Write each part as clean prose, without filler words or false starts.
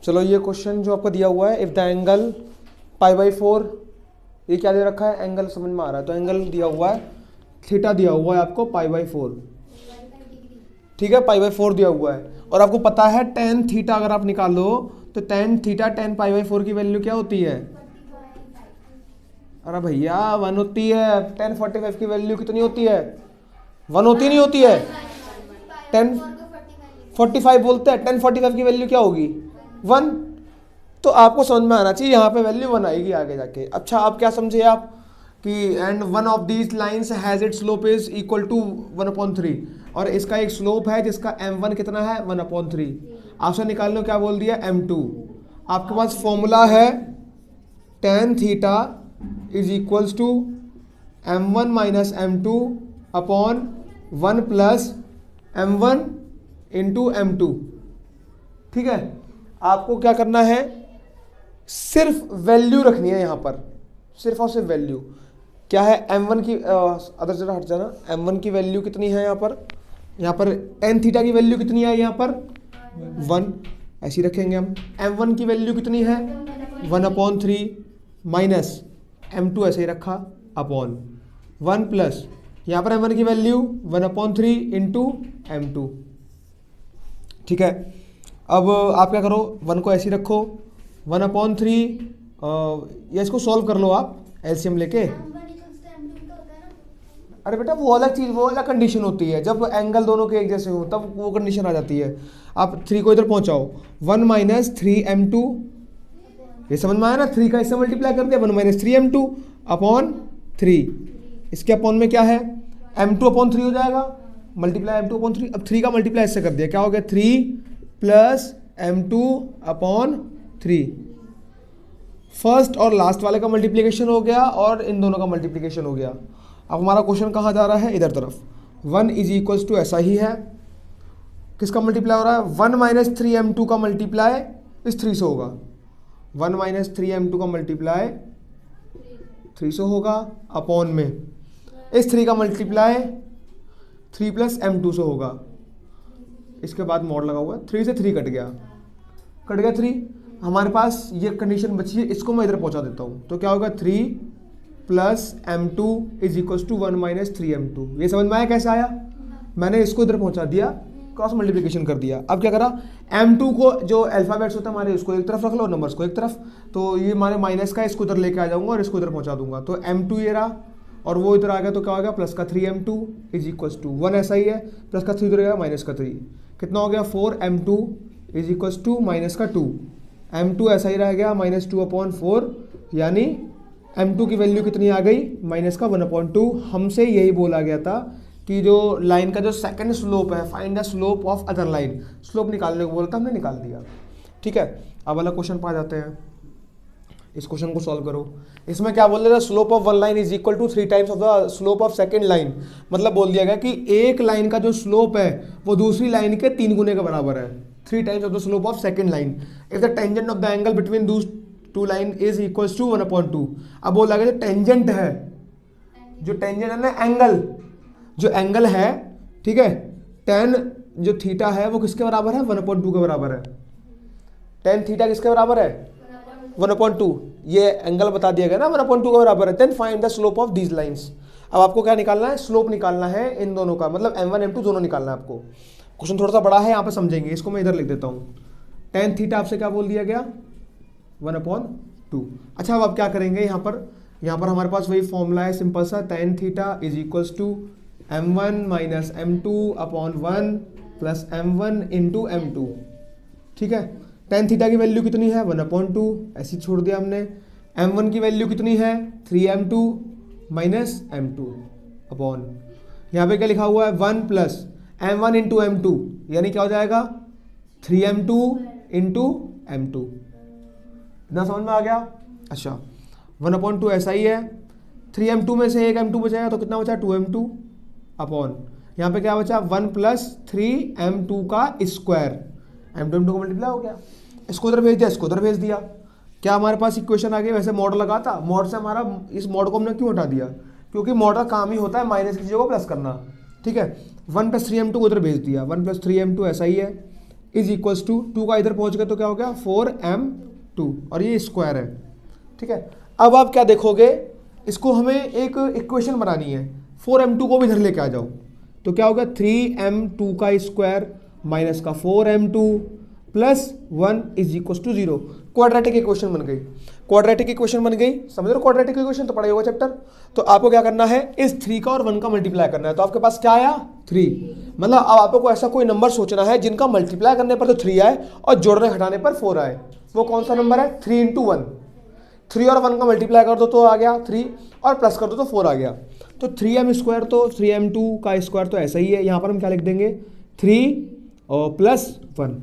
चलो ये क्वेश्चन जो आपको दिया हुआ है, इफ द एंगल π/4, ये क्या दे रखा है, एंगल समझ में आ रहा है, तो एंगल दिया हुआ है थीटा दिया हुआ है आपको π/4, ठीक है, π/4 दिया हुआ है। और आपको पता है tan थीटा अगर आप निकालो तो tan थीटा tan π/4 की वैल्यू क्या होती है, अरे भैया 1 होती है। tan 45 की वैल्यू कितनी होती है, 1 होती नहीं होती है, tan 45 बोलते हैं, tan 45 की वैल्यू क्या होगी 1। तो आपको समझ में आना चाहिए यहाँ पे वैल्यू 1 आएगी आगे जाके। अच्छा आप क्या समझे आप कि and one of these lines has it slope is equal to 1/3, और इसका एक स्लोप है जिसका m1 कितना है 1/3। आपसे निकाल लो क्या बोल दिया m2। आपके पास फॉर्मूला है tan theta is equals to m1 minus m2 upon 1 plus m1 into m2, ठीक है। आपको क्या करना है, सिर्फ वैल्यू रखनी है यहाँ पर, सिर्फ और सिर्फ वैल्यू क्या है m1 की, अदर जरा हट जाना, m1 की वैल्यू कितनी है यहाँ पर tan थीटा की वैल्यू कितनी है यहाँ पर 1, ऐसी रखेंगे हम। m1 की वैल्यू कितनी है 1/3 माइनस m2 ऐसे ही रखा अपॉन 1 प्लस यहाँ पर m1 की वैल्यू 1/3 इंटू m2, ठीक है। अब आप क्या करो, 1 को ऐसे ही रखो 1/3, या इसको सॉल्व कर लो आप एलसीएम लेके। अरे बेटा वो अलग चीज़, वो अलग कंडीशन होती है, जब एंगल दोनों के एक जैसे हो तब वो कंडीशन आ जाती है। आप 3 को इधर पहुंचाओ, 1 माइनस 3m2, ये समझ में आया ना, 3 का इससे मल्टीप्लाई कर दिया, 1 माइनस 3m2 अपॉन 3, इसके अपॉन में क्या है m2/3 हो जाएगा, मल्टीप्लाई m2/3। अब 3 का मल्टीप्लाई इससे कर दिया, क्या हो गया 3 प्लस m2/3। फर्स्ट और लास्ट वाले का मल्टीप्लिकेशन हो गया और इन दोनों का मल्टीप्लिकेशन हो गया। अब हमारा क्वेश्चन कहाँ जा रहा है, इधर तरफ। 1 इज इक्वल्स टू ऐसा ही है, किसका मल्टीप्लाई हो रहा है, 1 माइनस 3m2 का मल्टीप्लाई इस 3 से होगा, 1 माइनस 3m2 का मल्टीप्लाई 3 से होगा अपॉन में इस 3 का मल्टीप्लाई 3 प्लस m2 से होगा, इसके बाद मोड लगा हुआ है, 3 से 3 कट गया 3। हमारे पास ये कंडीशन बची है, इसको मैं इधर पहुंचा देता हूँ, तो क्या होगा 3 plus m2 is equals to 1 minus 3m2। ये समझ में आया कैसे आया, मैंने इसको इधर पहुंचा दिया, क्रॉस मल्टीप्लिकेशन कर दिया। अब क्या करा, m2 को जो अल्फाबेट्स होता है हमारे उसको एक तरफ रख लो, नंबर्स को एक तरफ, तो ये हमारे माइनस का, इसको इधर लेके आ जाऊंगा और इसको इधर पहुंचा दूंगा, तो m2 ये रहा और वो इधर आ गया, तो क्या हो गया प्लस का 3m2 इज इक्वल्स टू 1, ऐसा ही है, प्लस का 3 इधर गया माइनस का 3, कितना हो गया 4m2 is equals to minus का 2, m2 ऐसा ही रह गया -2/4, यानी m2 की वैल्यू कितनी आ गई माइनस का 1/2। हमसे यही बोला गया था कि जो लाइन का जो सेकंड स्लोप है, find the slope of other line, slope निकालने को बोला था, हमने निकाल दिया, ठीक है। अब वाला क्वेश्चन पा जाते हैं, इस क्वेश्चन को सॉल्व करो। इसमें क्या बोल रहे थे, slope of one line is equal to 3 times of the slope of second line, मतलब बोल दिया गया कि एक लाइन का जो स्लोप है वो दूसरी लाइन के 3 गुने के बराबर है, 3 times of the slope of second line if the tangent of the angle between दूस 2 लाइन इज इक्वल्स टू 1/2। अब बोला गया जो टेंजेंट है, जो टेंजेंट है ना एंगल, जो एंगल है, ठीक है, tan जो थीटा है वो किसके बराबर है 1/2 के बराबर है, tan थीटा किसके बराबर है 1/2, ये एंगल बता दिया गया ना 1/2 के बराबर है। Then find the slope of these lines. अब आपको क्या निकालना है, स्लोप निकालना है इन दोनों का, मतलब m1 m2 दोनों निकालना है आपको। क्वेश्चन थोड़ा सा बड़ा है, यहाँ पे समझेंगे, इसको मैं इधर लिख देता हूँ। tan थीटा आपसे क्या बोल दिया गया 1/2। अच्छा अब आप क्या करेंगे, यहाँ पर हमारे पास वही फॉर्मूला है सिंपल सा, tan theta is equals to m1 minus m2 upon 1 plus m1 into m2, ठीक है। tan थीटा की वैल्यू कितनी है 1/2, ऐसी छोड़ दिया हमने। m1 की वैल्यू कितनी है 3m2 माइनस m2 अपॉन, यहाँ पे क्या लिखा हुआ है 1 प्लस m1 इंटू m2, यानी क्या हो जाएगा 3m2 इंटू m2। इतना समझ में आ गया। अच्छा 1/2 ऐसा ही है, 3m2 में से एक m2 बचाएगा तो कितना बचा 2m2 अपॉन, यहाँ पे क्या बचा 1 प्लस 3m2 का स्क्वायर, m2 का मल्टीप्लाई हो गया, इसको उधर भेज दिया, इसको उधर भेज दिया, क्या हमारे पास इक्वेशन आ गई। वैसे मॉड लगा था, मॉड से हमारा इस मॉड को हमने क्यों हटा दिया, क्योंकि मॉड का काम ही होता है माइनस की चीज़ों को प्लस करना, ठीक है। 1 प्लस 3m2 को उधर भेज दिया, 1 प्लस 3m2 ऐसा ही है, इज इक्वल्स टू 2 का इधर पहुंच गया तो क्या हो गया 4m2 और ये स्क्वायर है। ठीक है, अब आप क्या देखोगे, इसको हमें एक इक्वेशन बनानी है, 4m2 को भी इधर लेके आ जाओ तो क्या होगा 3m2 का स्क्वायर माइनस का 4m2 plus 1 is equal to 0। Quadratic equation बन गई, क्वाड्रेटिक इक्वेशन बन गई, समझ रहे हो क्वाड्रेटिक इक्वेशन तो पढ़ा होगा चैप्टर। तो आपको क्या करना है, इस 3 का और 1 का मल्टीप्लाई करना है। तो आपके पास क्या आया 3, मतलब अब आपको ऐसा कोई नंबर सोचना है जिनका मल्टीप्लाई करने पर तो 3 आए और जोड़ने घटाने पर 4 आए। वो कौन सा नंबर है, 3 × 1, 3 और 1 का मल्टीप्लाई कर दो तो आ गया 3 और प्लस कर दो तो 4 आ गया। तो 3m स्क्वायर तो 3m2 का स्क्वायर तो ऐसा ही है, यहाँ पर हम क्या लिख देंगे 3 और plus 1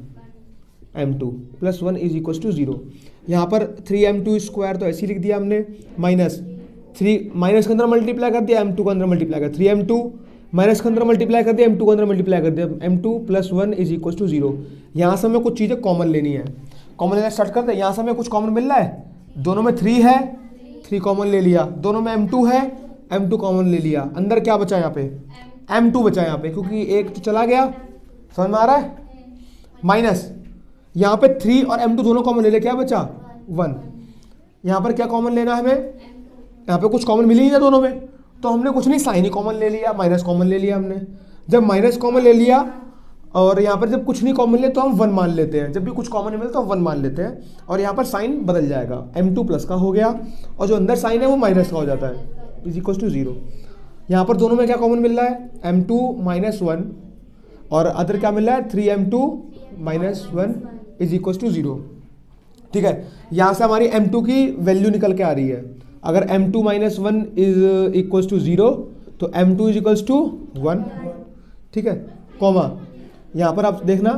m2 plus 1 is equal to 0। यहाँ पर 3m2 स्क्वायर तो ऐसे ही लिख दिया हमने, माइनस 3 माइनस के अंदर मल्टीप्लाई कर दिया m2 के अंदर मल्टीप्लाई कर 3m2 माइनस के अंदर मल्टीप्लाई कर दिया m2 के अंदर मल्टीप्लाई कर दिया m2 plus 1 is equal to 0। यहाँ से हमें कुछ चीज़ें कॉमन लेनी है, कॉमन लेना स्टार्ट करते हैं। यहाँ से हमें कुछ कॉमन मिल रहा है, दोनों में 3 है 3 कॉमन ले लिया, दोनों में m2 है m2 कॉमन ले लिया, अंदर क्या बचा यहाँ पे m2 बचा यहाँ पे क्योंकि एक तो चला गया, समझ में आ रहा है। माइनस यहाँ पे 3 और m2 दोनों कॉमन ले लिया, क्या बचा 1। यहाँ पर क्या कॉमन लेना है हमें, यहाँ पे कुछ कॉमन मिल ही नहीं दोनों में, तो हमने कुछ नहीं साइन ही कॉमन ले लिया, माइनस कॉमन ले लिया हमने। जब माइनस कॉमन ले लिया और यहाँ पर जब कुछ नहीं कॉमन ले तो हम 1 मान लेते हैं, जब भी कुछ कॉमन नहीं मिले तो हम 1 मान लेते हैं और यहाँ पर साइन बदल जाएगा, m2 प्लस का हो गया और जो अंदर साइन है वो माइनस का हो जाता है इज इक्वल टू 0। यहाँ पर दोनों में क्या कॉमन मिल रहा है m2 माइनस 1 और अदर क्या मिल रहा है 3m2 minus 1 is equal to 0। ठीक है, यहाँ से हमारी m2 की वैल्यू निकल के आ रही है, अगर m2 minus 1 is equal to 0 तो m2 इज इक्वल टू 1। ठीक है, कॉमा यहाँ पर आप देखना,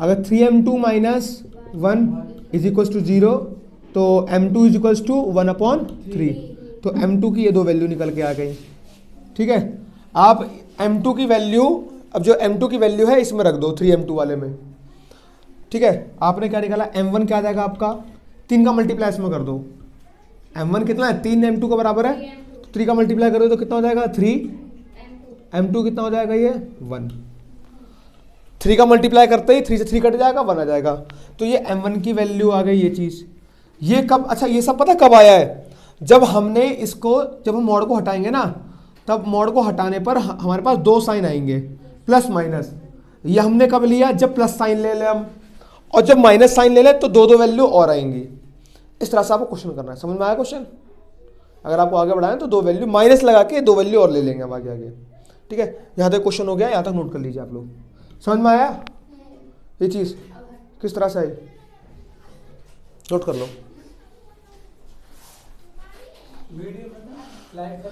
अगर 3m2 minus 1 is equal to 0 तो m2 इज इक्वल टू 1/3, तो m2 की ये दो वैल्यू निकल के आ गई। ठीक है, आप m2 की वैल्यू, अब जो m2 की वैल्यू है इसमें रख दो 3m2 वाले में। ठीक है, आपने क्या निकाला m1 क्या आ जाएगा आपका, 3 का मल्टीप्लाई इसमें कर दो, m1 कितना है 3m2 का बराबर है, 3 का मल्टीप्लाई कर दो तो कितना हो जाएगा 3 m2 कितना हो जाएगा ये 1। 3 का मल्टीप्लाई करते ही 3 से 3 कट जाएगा 1 आ जाएगा, तो ये m1 की वैल्यू आ गई ये चीज़। ये कब, अच्छा ये सब पता कब आया है, जब हमने इसको, जब हम मॉड को हटाएंगे ना तब मॉड को हटाने पर हमारे पास 2 साइन आएंगे प्लस माइनस। ये हमने कब लिया, जब प्लस साइन ले लें हम, और जब माइनस साइन ले लें तो 2 वैल्यू और आएंगी। इस तरह से आपको क्वेश्चन करना है, समझ में आया क्वेश्चन। अगर आपको आगे बढ़ाएं तो 2 वैल्यू माइनस लगा के 2 वैल्यू और ले लेंगे हम आगे। ठीक है, यहाँ तक क्वेश्चन हो गया, यहाँ तक नोट कर लीजिए आप लोग। समझ में आया ये चीज़ किस तरह से आई, नोट कर लो। Video like